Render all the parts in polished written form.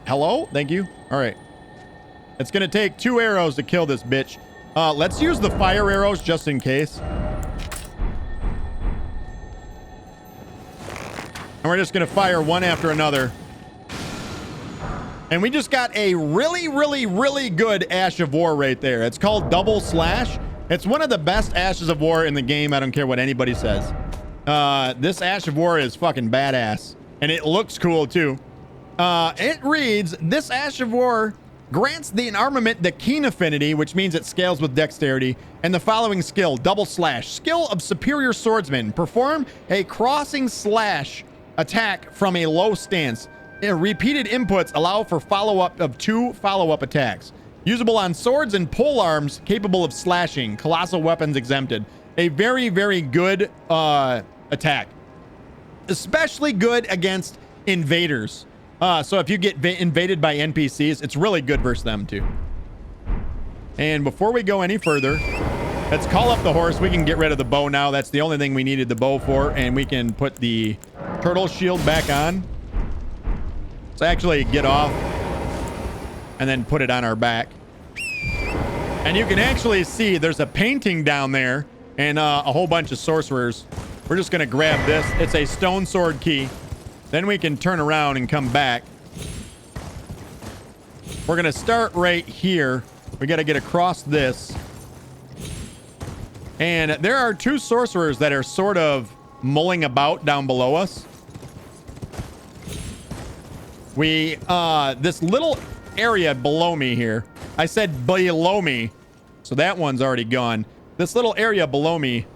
Hello? Thank you. All right. It's going to take 2 arrows to kill this bitch. Let's use the fire arrows just in case. And we're just going to fire one after another. And we just got a really, really, really good Ash of War right there. It's called Double Slash. It's one of the best Ashes of War in the game. I don't care what anybody says. This Ash of War is fucking badass. And it looks cool too. It reads, this Ash of War grants the armament the keen affinity, which means it scales with dexterity, and the following skill, Double Slash. Skill of superior swordsman. Perform a crossing slash attack from a low stance. Repeated inputs allow for follow-up of 2 follow-up attacks. Usable on swords and pole arms capable of slashing. Colossal weapons exempted. A very, very good attack. Especially good against invaders. So if you get invaded by NPCs, it's really good versus them too. And before we go any further, let's call up the horse. We can get rid of the bow now. That's the only thing we needed the bow for. And we can put the turtle shield back on. Let's actually get off and then put it on our back. And you can actually see there's a painting down there and a whole bunch of sorcerers. We're just going to grab this. It's a stone sword key. Then we can turn around and come back. We're going to start right here. We got to get across this. And there are 2 sorcerers that are sort of mulling about down below us. This little area below me here. I said below me. So that one's already gone. This little area below me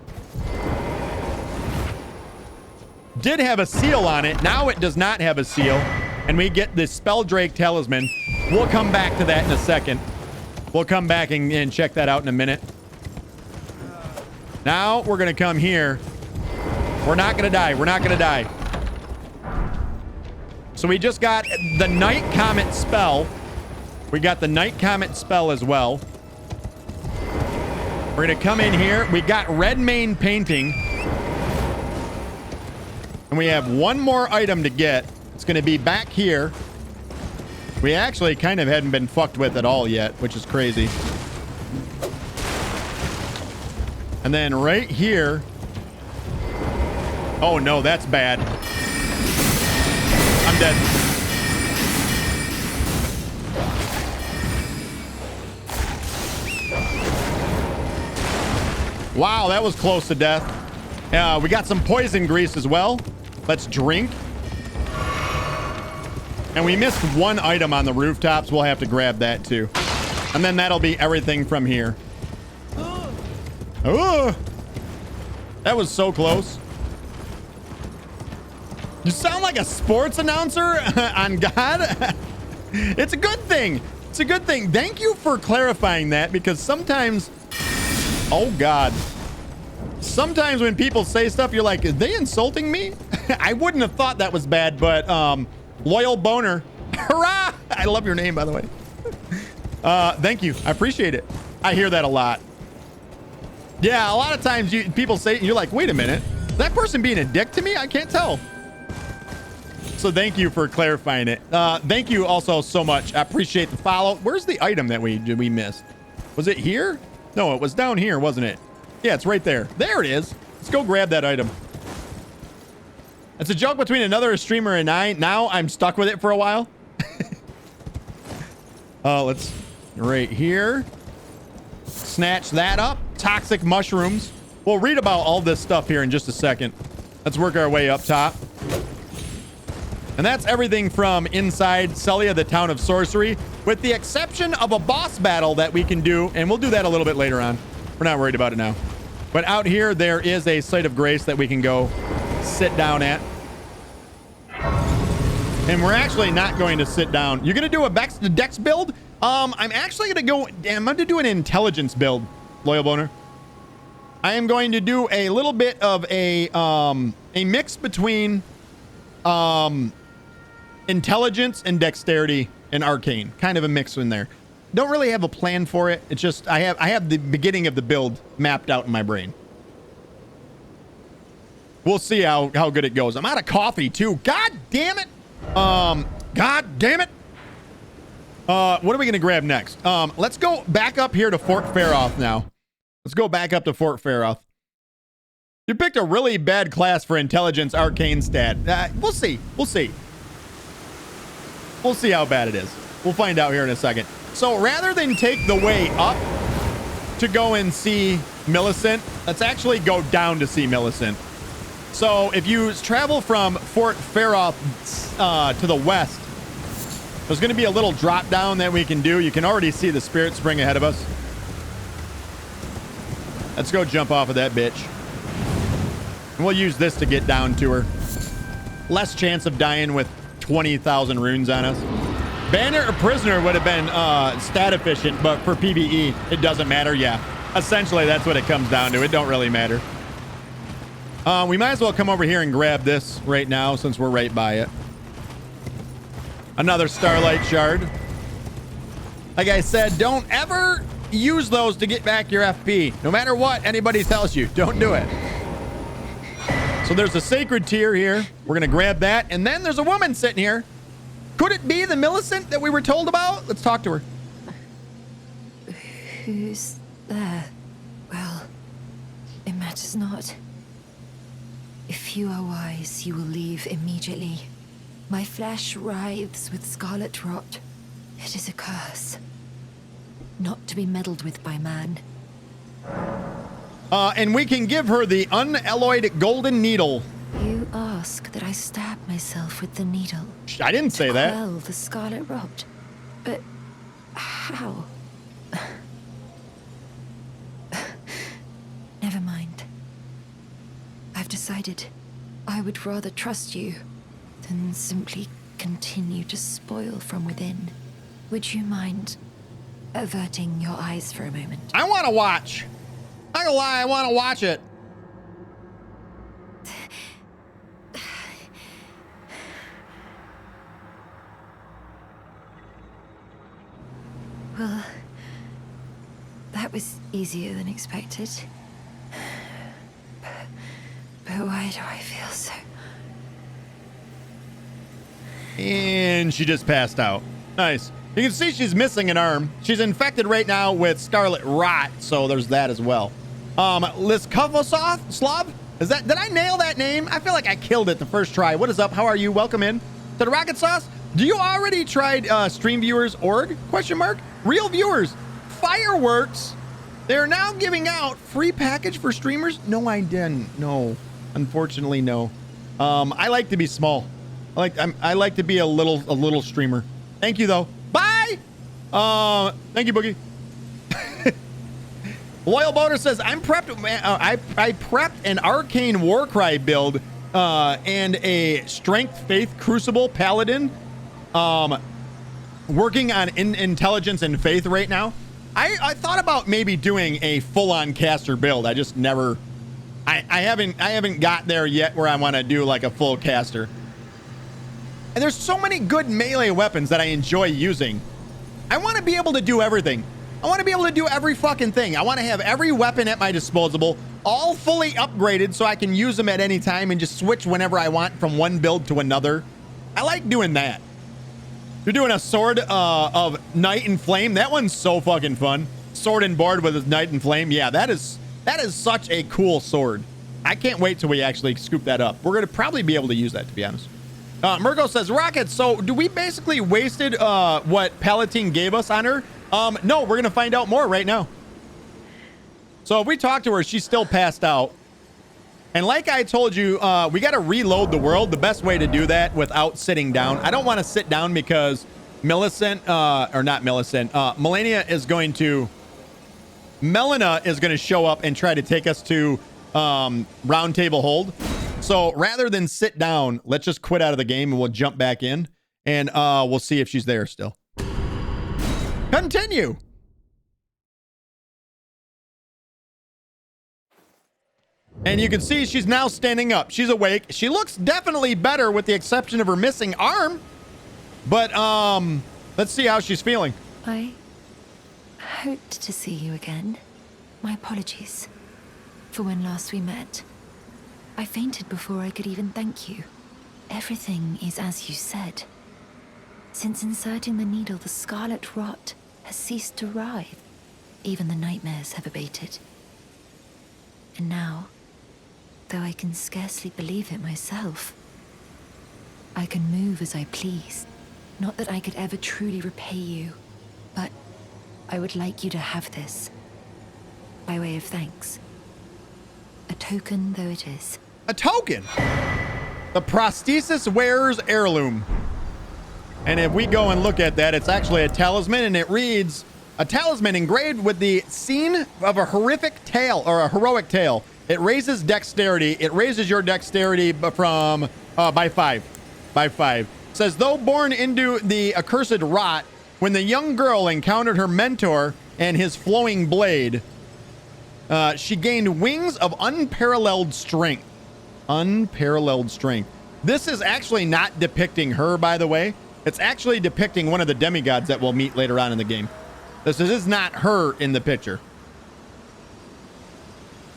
did have a seal on it. Now it does not have a seal. And we get the Spelldrake Talisman. We'll come back to that in a second. We'll come back and check that out in a minute. Now we're going to come here. We're not going to die. We're not going to die. So we just got the Night Comet spell. We got the Night Comet spell as well. We're going to come in here. We got Red Mane Painting. And we have one more item to get. It's going to be back here. We actually kind of hadn't been fucked with at all yet, which is crazy. And then right here. Oh, no, that's bad. I'm dead. Wow, that was close to death. We got some poison grease as well. Let's drink. And we missed one item on the rooftops. We'll have to grab that too. And then that'll be everything from here. Oh, that was so close. You sound like a sports announcer on God. It's a good thing. It's a good thing. Thank you for clarifying that, because sometimes, oh God, sometimes when people say stuff, you're like, are they insulting me? I wouldn't have thought that was bad, but Loyal Boner, hurrah! I love your name, by the way. Thank you. I appreciate it. I hear that a lot. Yeah, a lot of times people say, you're like, wait a minute, is that person being a dick to me? I can't tell. So thank you for clarifying it. Thank you also so much. I appreciate the follow. Where's the item that we missed? Was it here? No, it was down here, wasn't it? Yeah, it's right there. There it is. Let's go grab that item. It's a joke between another streamer and I. Now I'm stuck with it for a while. Let's right here. Snatch that up. Toxic mushrooms. We'll read about all this stuff here in just a second. Let's work our way up top. And that's everything from inside Celia, the town of sorcery, with the exception of a boss battle that we can do. And we'll do that a little bit later on. We're not worried about it now. But out here, there is a site of grace that we can go sit down at. And we're actually not going to sit down. You're going to do a dex build? I'm actually going to go... I'm going to do an intelligence build, Loyal Boner. I am going to do a little bit of a mix between intelligence and dexterity and arcane. Kind of a mix in there. Don't really have a plan for it. It's just I have the beginning of the build mapped out in my brain. We'll see how good it goes. I'm out of coffee too. God damn it. God damn it. What are we going to grab next? Let's go back up here to Fort Faroth now. Let's go back up to Fort Faroth. You picked a really bad class for intelligence arcane stat. We'll see. We'll see. We'll see how bad it is. We'll find out here in a second. So rather than take the way up to go and see Millicent, let's actually go down to see Millicent. So if you travel from Fort Faroth to the west, there's going to be a little drop down that we can do. You can already see the spirit spring ahead of us. Let's go jump off of that bitch. And we'll use this to get down to her. Less chance of dying with 20,000 runes on us. Banner or prisoner would have been stat efficient, but for PvE, it doesn't matter. Yeah, essentially that's what it comes down to. It don't really matter. We might as well come over here and grab this right now since we're right by it. Another Starlight Shard. Like I said, don't ever use those to get back your FP. No matter what anybody tells you, don't do it. So there's a sacred tear here. We're going to grab that. And then there's a woman sitting here. Could it be the Millicent that we were told about? Let's talk to her. Who's there? Well, it matters not. If you are wise, you will leave immediately. My flesh writhes with scarlet rot. It is a curse. Not to be meddled with by man. And we can give her the unalloyed golden needle. You ask that I stab myself with the needle. I didn't say that. Well, the scarlet rot. But how? Never mind. I've decided I would rather trust you than simply continue to spoil from within. Would you mind averting your eyes for a moment? I want to watch. Not gonna lie, I want to watch it. Well, that was easier than expected. But why do I feel so? And she just passed out. Nice. You can see she's missing an arm. She's infected right now with scarlet rot, so there's that as well. Slav? Is that, did I nail that name? I feel like I killed it the first try. What is up? How are you? Welcome in to the Rockitsauce. Do you already tried stream viewers org? Question mark. Real viewers. Fireworks. They're now giving out free package for streamers. No, I didn't. No, unfortunately, no. I like to be small. I like to be a little streamer. Thank you though. Bye. Thank you, Boogie. Loyal Boater says, I'm prepped. I prepped an arcane warcry build and a strength faith crucible paladin. Working on intelligence and faith right now. I thought about maybe doing a full-on caster build. I just never. I haven't got there yet where I want to do like a full caster. And there's so many good melee weapons that I enjoy using. I want to be able to do everything. I want to be able to do every fucking thing. I want to have every weapon at my disposal, all fully upgraded so I can use them at any time and just switch whenever I want from one build to another. I like doing that. You're doing a sword of Night and Flame. That one's so fucking fun. Sword and board with Night and Flame. Yeah, that is such a cool sword. I can't wait till we actually scoop that up. We're going to probably be able to use that, to be honest. Murgo says, Rocket, so do we basically wasted what Palatine gave us on her? No, we're going to find out more right now. So if we talk to her, she's still passed out. And like I told you, we got to reload the world. The best way to do that without sitting down. I don't want to sit down because Millicent, or not Millicent, Melania is going to show up and try to take us to round table hold. So rather than sit down, let's just quit out of the game and we'll jump back in and we'll see if she's there still. Continue. And you can see she's now standing up. She's awake. She looks definitely better with the exception of her missing arm. But let's see how she's feeling. I hoped to see you again. My apologies for when last we met. I fainted before I could even thank you. Everything is as you said. Since inserting the needle, the scarlet rot has ceased to writhe. Even the nightmares have abated. And now, though I can scarcely believe it myself, I can move as I please. Not that I could ever truly repay you, but I would like you to have this, by way of thanks. A token though it is. A token? The prosthesis wearer's heirloom. And if we go and look at that, it's actually a talisman, and it reads, a talisman engraved with the scene of a horrific tale, or a heroic tale. It raises dexterity. It raises your dexterity from by 5. By 5. It says, though born into the accursed rot, when the young girl encountered her mentor and his flowing blade, she gained wings of unparalleled strength. Unparalleled strength. This is actually not depicting her, by the way. It's actually depicting one of the demigods that we'll meet later on in the game. This is not her in the picture.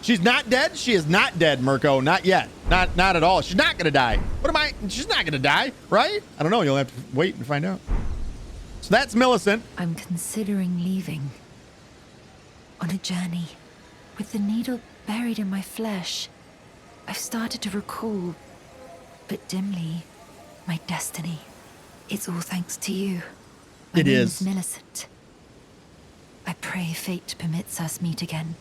She's not dead. She is not dead, Mirko. Not yet. Not at all. She's not gonna die. She's not gonna die, right? I don't know. You'll have to wait and find out. So that's Millicent. I'm considering leaving. On a journey. With the needle buried in my flesh, I've started to recall, but dimly, my destiny. It's all thanks to you. My name is Millicent. I pray fate permits us meet again.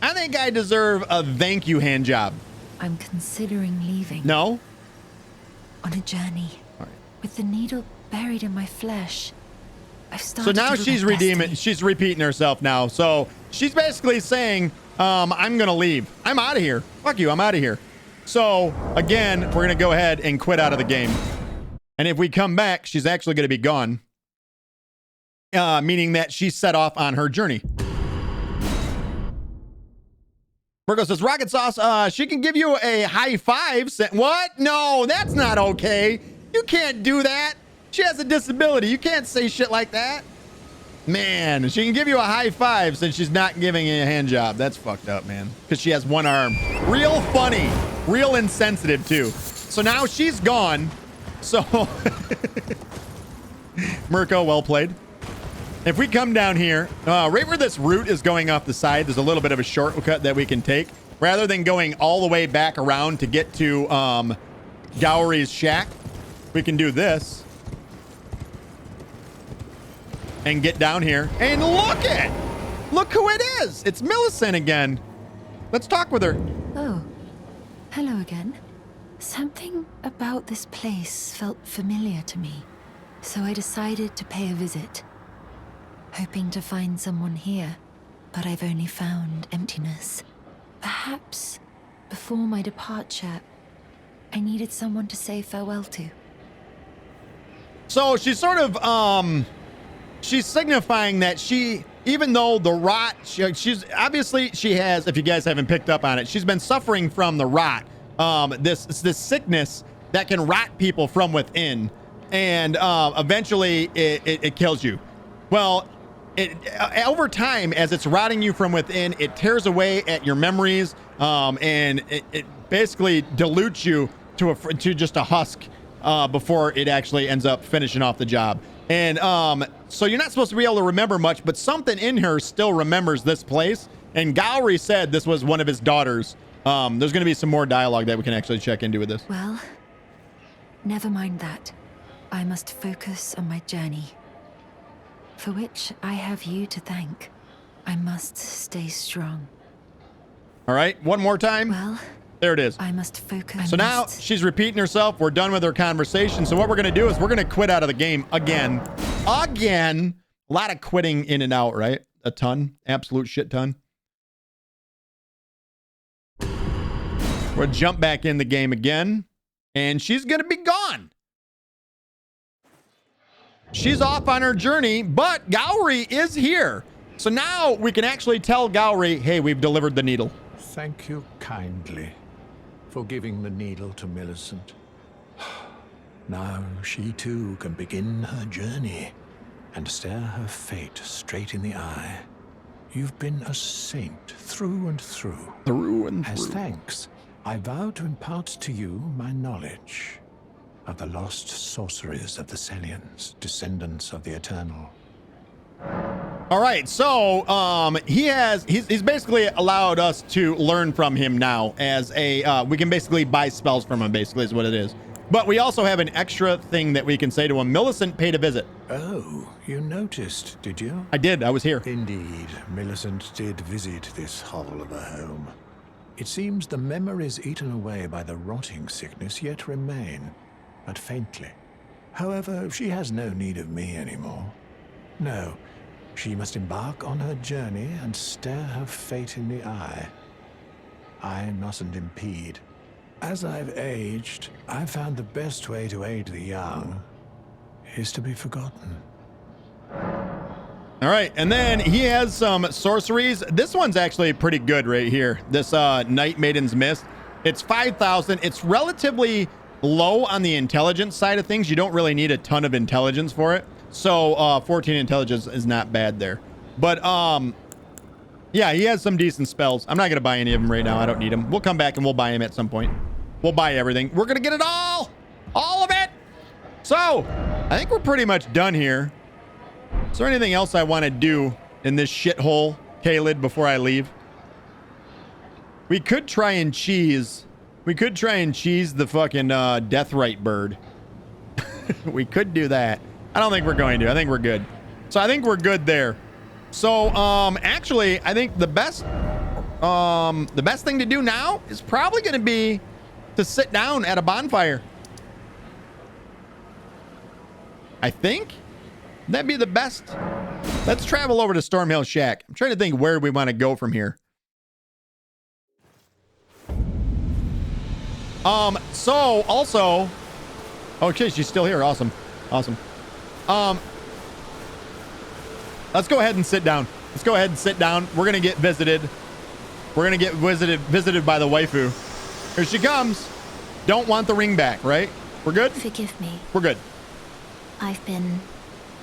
I think I deserve a thank you hand job. I'm considering leaving. No? On a journey. All right. With the needle buried in my flesh, I've started so now to she's redeeming. She's repeating herself now. So she's basically saying, I'm going to leave. I'm out of here. Fuck you. I'm out of here. So again, we're going to go ahead and quit out of the game. And if we come back, she's actually going to be gone. Meaning that she's set off on her journey. Virgo says, Rockitsauce, she can give you a high five. What? No, that's not okay. You can't do that. She has a disability. You can't say shit like that. Man, she can give you a high five since she's not giving you a hand job. That's fucked up, man. Because she has one arm. Real funny. Real insensitive, too. So now she's gone. So, Mirko, well played. If we come down here, right where this route is going off the side, there's a little bit of a shortcut that we can take. Rather than going all the way back around to get to Gowry's shack, we can do this. And get down here. And look who it is. It's Millicent again. Let's talk with her. Oh, hello again. Something about this place felt familiar to me, so I decided to pay a visit. Hoping to find someone here, but I've only found emptiness. Perhaps, before my departure, I needed someone to say farewell to. So she's sort of, she's signifying that she, even though the rot, she's obviously, she has, if you guys haven't picked up on it, she's been suffering from the rot. This sickness that can rot people from within, and eventually it kills you. Well, over time, as it's rotting you from within, it tears away at your memories, and it basically dilutes you to just a husk before it actually ends up finishing off the job. And so you're not supposed to be able to remember much, but something in her still remembers this place. And Gowry said this was one of his daughters. There's going to be some more dialogue that we can actually check into with this. Well, never mind that. I must focus on my journey, for which I have you to thank. I must stay strong. All right, one more time. Well, there it is. I must focus. So now she's repeating herself. We're done with her conversation. So what we're going to do is we're going to quit out of the game again. Again. A lot of quitting in and out, right? A ton. Absolute shit ton. We'll jump back in the game again. And she's going to be gone. She's off on her journey, but Gowry is here. So now we can actually tell Gowry, hey, we've delivered the needle. Thank you kindly for giving the needle to Millicent. Now she too can begin her journey and stare her fate straight in the eye. You've been a saint through and through. Through and through. As thanks, I vow to impart to you my knowledge. of the lost sorceries of the Celians, descendants of the Eternal. All right, so he's basically allowed us to learn from him now as a we can basically buy spells from him, basically is what it is. But we also have an extra thing that we can say to him. Millicent paid a visit. Oh, you noticed, did you? I did. I was here. Indeed, Millicent did visit this hovel of a home. It seems the memories eaten away by the rotting sickness yet remain, but faintly. However, she has no need of me anymore. No, she must embark on her journey and stare her fate in the eye. I mustn't impede. As I've aged, I've found the best way to aid the young is to be forgotten. All right, and then he has some sorceries. This one's actually pretty good right here. This Night Maiden's Mist. It's 5,000. It's relatively low on the intelligence side of things. You don't really need a ton of intelligence for it. So 14 intelligence is not bad there. But yeah, he has some decent spells. I'm not going to buy any of them right now. I don't need them. We'll come back and we'll buy him at some point. We'll buy everything. We're going to get it all of it. So I think we're pretty much done here. Is there anything else I want to do in this shithole, Kaled, before I leave? We could try and cheese. We could try and cheese the fucking Deathrite bird. We could do that. I don't think we're going to. I think we're good. So I think we're good there. So actually, I think the best thing to do now is probably going to be to sit down at a bonfire. I think that'd be the best. Let's travel over to Stormhill Shack. I'm trying to think where we want to go from here. So also, okay, she's still here. Awesome. Let's go ahead and sit down. We're going to get visited. We're going to get visited by the waifu. Here she comes. Don't want the ring back, right? We're good? Forgive me. We're good. I've been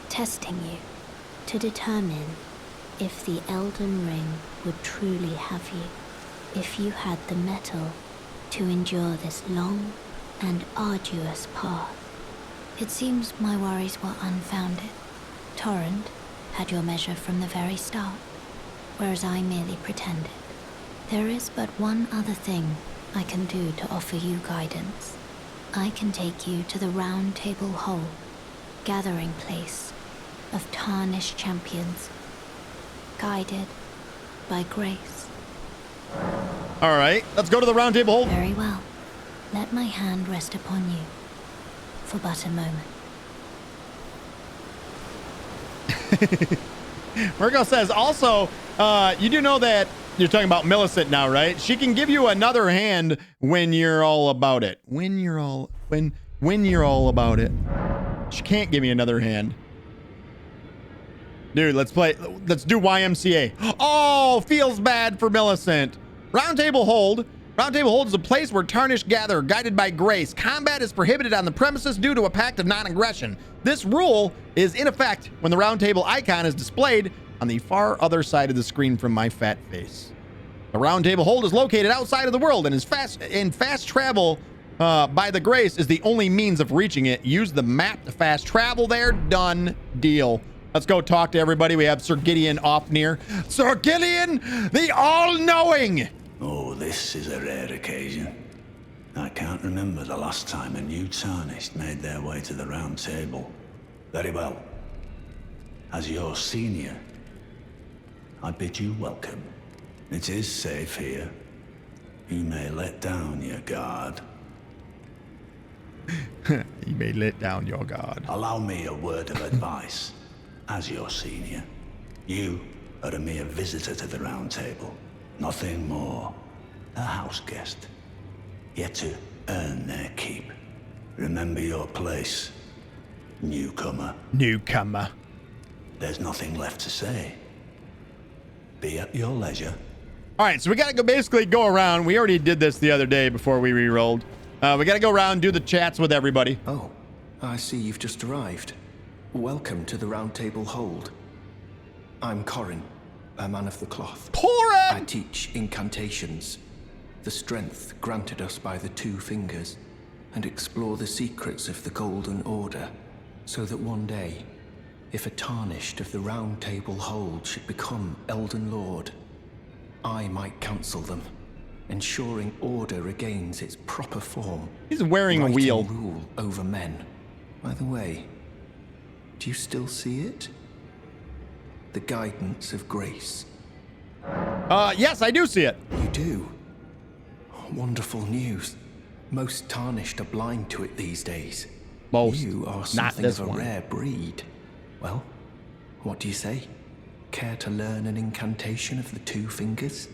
testing you to determine if the Elden Ring would truly have you. If you had the mettle to endure this long and arduous path. It seems my worries were unfounded. Torrent had your measure from the very start, whereas I merely pretended. There is but one other thing I can do to offer you guidance. I can take you to the Round Table Hold, gathering place of tarnished champions, guided by grace. All right, let's go to the Round Table Hold. Very well. Let my hand rest upon you for but a moment. Virgo says, also, you do know that you're talking about Millicent now, right? She can give you another hand when you're all about it. When you're all about it. She can't give me another hand. Dude, let's do YMCA. Oh, feels bad for Millicent. Round Table Hold. Round Table Hold is a place where Tarnished gather, guided by grace. Combat is prohibited on the premises due to a pact of non-aggression. This rule is in effect when the Round Table icon is displayed on the far other side of the screen from my fat face. The Round Table Hold is located outside of the world and is fast travel by the grace is the only means of reaching it. Use the map to fast travel there. Done deal. Let's go talk to everybody. We have Sir Gideon off near. Sir Gideon, the all-knowing. Oh, this is a rare occasion. I can't remember the last time a new Tarnished made their way to the Round Table. Very well. As your senior, I bid you welcome. It is safe here. You may let down your guard. You may let down your guard. Allow me a word of advice. As your senior, you are a mere visitor to the Round Table. Nothing more. A house guest. Yet to earn their keep. Remember your place, newcomer. Newcomer. There's nothing left to say. Be at your leisure. All right, so we got to basically go around. We already did this the other day before we re-rolled. We got to go around, do the chats with everybody. Oh, I see you've just arrived. Welcome to the Round Table Hold. I'm Corin, a man of the cloth. Corin! I teach incantations, the strength granted us by the two fingers, and explore the secrets of the Golden Order, so that one day, if a Tarnished of the Round Table Hold should become Elden Lord, I might counsel them, ensuring order regains its proper form. He's wearing a wheel. Rule over men. By the way, do you still see it? The guidance of grace. Yes, I do see it. You do? Wonderful news. Most Tarnished are blind to it these days. Most. You are Not something this of a one. rare breed. Well, what do you say? Care to learn an incantation of the two fingers?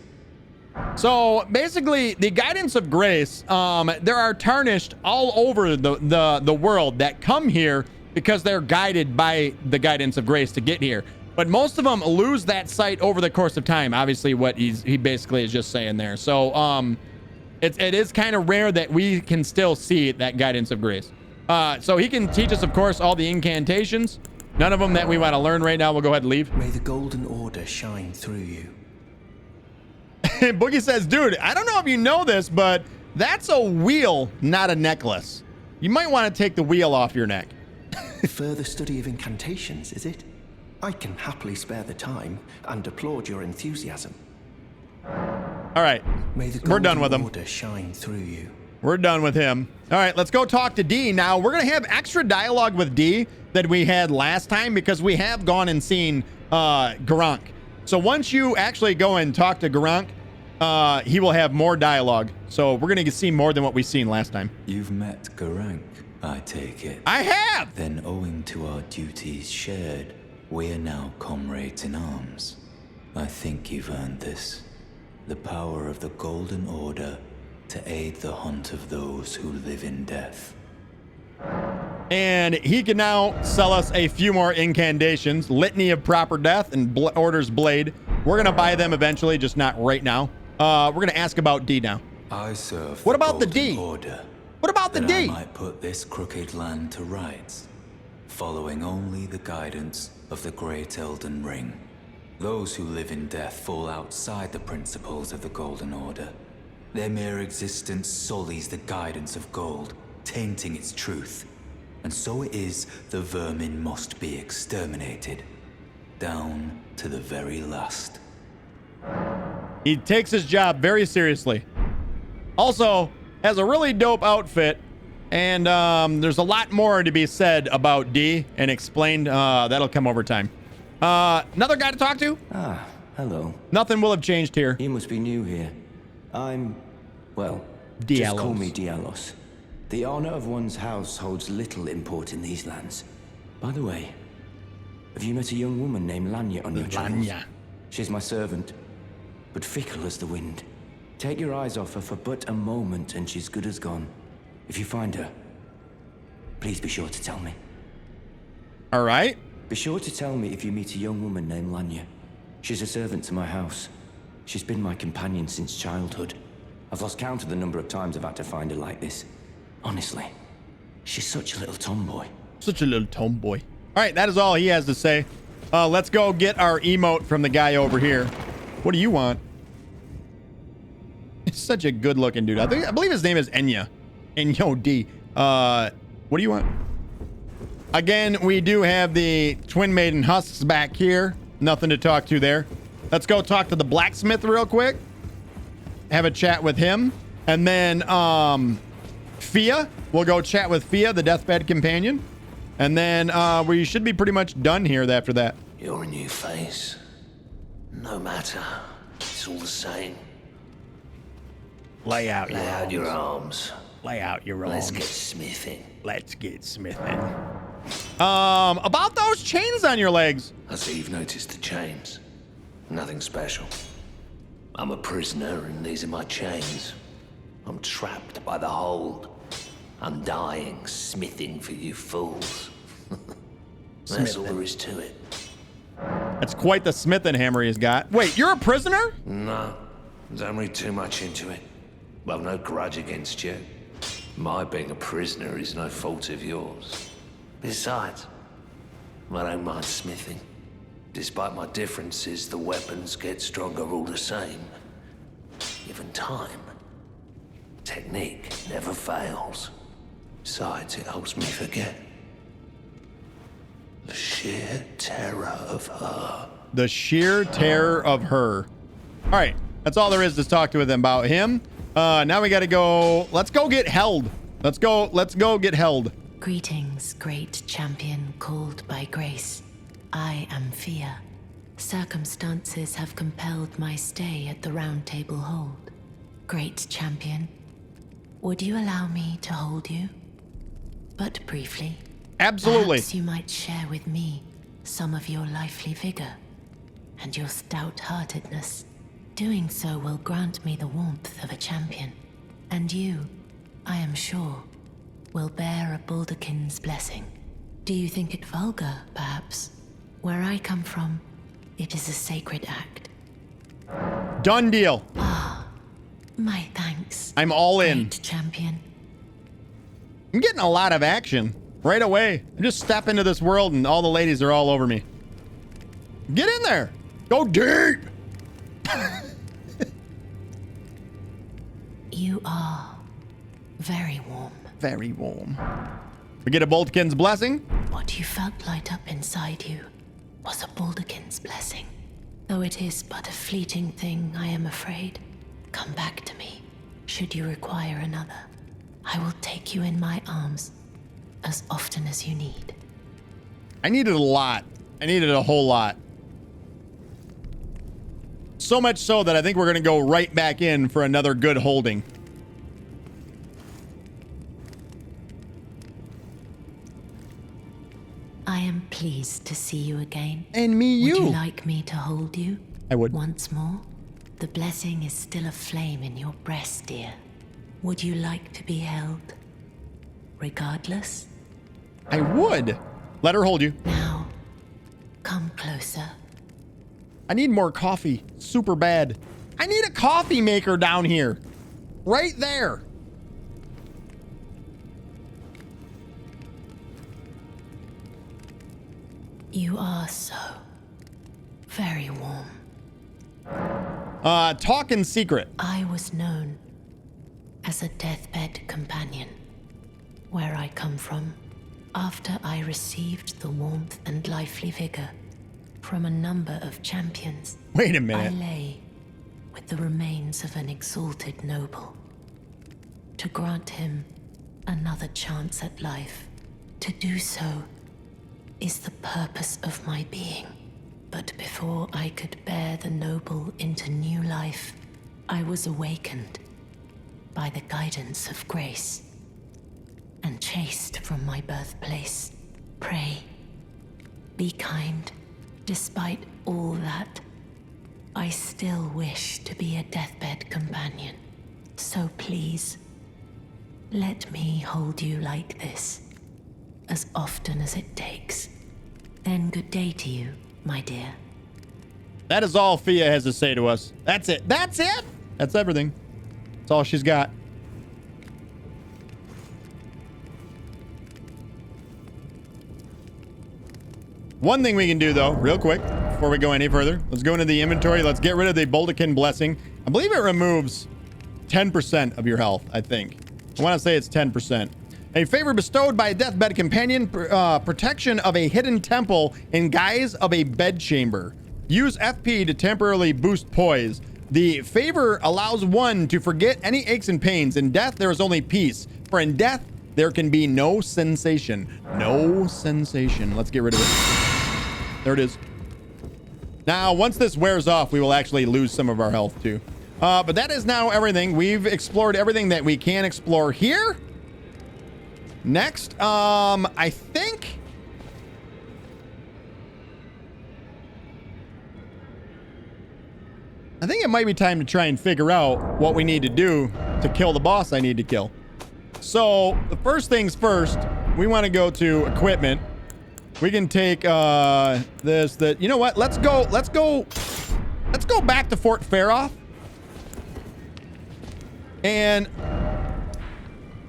So basically, the guidance of grace, there are Tarnished all over the world that come here because they're guided by the guidance of grace to get here. But most of them lose that sight over the course of time. Obviously, what he basically is just saying there. So it is kind of rare that we can still see that guidance of grace. So he can teach us, of course, all the incantations. None of them that we want to learn right now. We'll go ahead and leave. May the Golden Order shine through you. Boogie says, dude, I don't know if you know this, but that's a wheel, not a necklace. You might want to take the wheel off your neck. Further study of incantations, is it? I can happily spare the time and applaud your enthusiasm. All right. May the We're done with him. Order shine through you. We're done with him. All right, let's go talk to D. Now, we're going to have extra dialogue with D that we had last time because we have gone and seen Gronk. So once you actually go and talk to Gronk, he will have more dialogue. So we're going to see more than what we've seen last time. You've met Gronk, I take it. I have! Then owing to our duties shared, we are now comrades in arms. I think you've earned this. The power of the Golden Order to aid the hunt of those who live in death. And he can now sell us a few more incantations. Litany of Proper Death and Order's Blade. We're going to buy them eventually, just not right now. We're going to ask about D now. I serve What about the Golden D? Order. What about the that D? I might put this crooked land to rights, following only the guidance of the great Elden Ring. Those who live in death fall outside the principles of the Golden Order. Their mere existence sullies the guidance of gold, tainting its truth. And so it is the vermin must be exterminated, down to the very last. He takes his job very seriously. Also, has a really dope outfit. And there's a lot more to be said about D and explained. That'll come over time. Another guy to talk to? Ah, hello. Nothing will have changed here. You must be new here. I'm, well, Dialos. just call me Dialos. The honor of one's house holds little import in these lands. By the way, have you met a young woman named Lanya on your travels? Lanya. She's my servant, but fickle as the wind. Take your eyes off her for but a moment and she's good as gone. If you find her, please be sure to tell me. All right. Be sure to tell me if you meet a young woman named Lanya. She's a servant to my house. She's been my companion since childhood. I've lost count of the number of times I've had to find her like this. Honestly, she's such a little tomboy. Such a little tomboy. All right, that is all he has to say. Let's go get our emote from the guy over here. What do you want? He's such a good-looking dude. I believe his name is Enya. Enyo D. What do you want? Again, we do have the Twin Maiden husks back here. Nothing to talk to there. Let's go talk to the blacksmith real quick. Have a chat with him. And then, Fia. We'll go chat with Fia, the deathbed companion. And then, we should be pretty much done here after that. You're a new face. No matter. It's all the same. Lay out Lay out your arms. Lay out your arms. Let's get smithing. Let's get smithing. About those chains on your legs. I see you've noticed the chains. Nothing special. I'm a prisoner and these are my chains. I'm trapped by the hold. I'm dying, smithing for you fools. That's all there is to it. That's quite the smithing hammer he's got. Wait, you're a prisoner? No, don't read too much into it. I've no grudge against you. My being a prisoner is no fault of yours. Besides, I don't mind smithing. Despite my differences, the weapons get stronger all the same. Given time, technique never fails. Besides, it helps me forget. The sheer terror of her. The sheer terror of her. All right. That's all there is to talk to them about him. Now we got to go. Let's go get held. Let's go get held. Greetings, great champion called by grace. I am Fia. Circumstances have compelled my stay at the Round Table Hold. Great champion, would you allow me to hold you? But briefly. Absolutely. Perhaps you might share with me some of your lively vigor and your stout-heartedness. Doing so will grant me the warmth of a champion, and you, I am sure, will bear a Baldakin's blessing. Do you think it vulgar, perhaps? Where I come from, it is a sacred act. Done deal. My thanks. I'm all in. Great champion. I'm getting a lot of action right away. I just step into this world and all the ladies are all over me. Get in there. Go deep. You are very warm. Very warm. We get a Baldakin's blessing. What you felt light up inside you was a Baldakin's blessing. Though it is but a fleeting thing, I am afraid. Come back to me, should you require another. I will take you in my arms as often as you need. I needed a lot. I needed a whole lot. So much so that I think we're going to go right back in for another good holding. I am pleased to see you again. And me, you. Would you like me to hold you? I would. Once more? The blessing is still aflame in your breast, dear. Would you like to be held? Regardless? I would. Let her hold you. Now, come closer. I need more coffee. Super bad. I need a coffee maker down here. Right there. You are so very warm. Talk in secret. I was known as a deathbed companion. Where I come from, after I received the warmth and lively vigor from a number of champions, Wait a I minute. lay with the remains of an exalted noble. To grant him another chance at life, to do so is the purpose of my being. But before I could bear the noble into new life, I was awakened by the guidance of grace and chased from my birthplace. Pray, be kind. Despite all that, I still wish to be a deathbed companion. So please, let me hold you like this, as often as it takes. Then good day to you, my dear. That is all Fia has to say to us. That's it. That's it. That's everything. That's all she's got. One thing we can do, though, real quick, before we go any further, let's go into the inventory. Let's get rid of the Baldakin blessing. I believe it removes 10% of your health, I think. I want to say it's 10%. A favor bestowed by a deathbed companion, protection of a hidden temple in guise of a bedchamber. Use FP to temporarily boost poise. The favor allows one to forget any aches and pains. In death, there is only peace. For in death, there can be no sensation. No sensation. Let's get rid of it. There it is. Now, once this wears off, we will actually lose some of our health too. But that is now everything. We've explored everything that we can explore here. Next, I think it might be time to try and figure out what we need to do to kill the boss I need to kill. So the first things first, we want to go to equipment. We can take you know what? Let's go back to Fort Faroth. And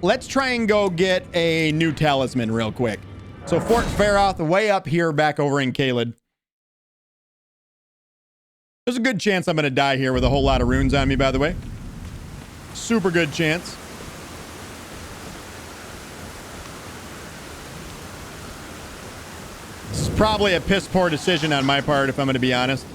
let's try and go get a new talisman real quick. So Fort Faroth, way up here, back over in Caelid. There's a good chance I'm going to die here with a whole lot of runes on me, by the way. Super good chance. probably a piss poor decision on my part, if I'm going to be honest.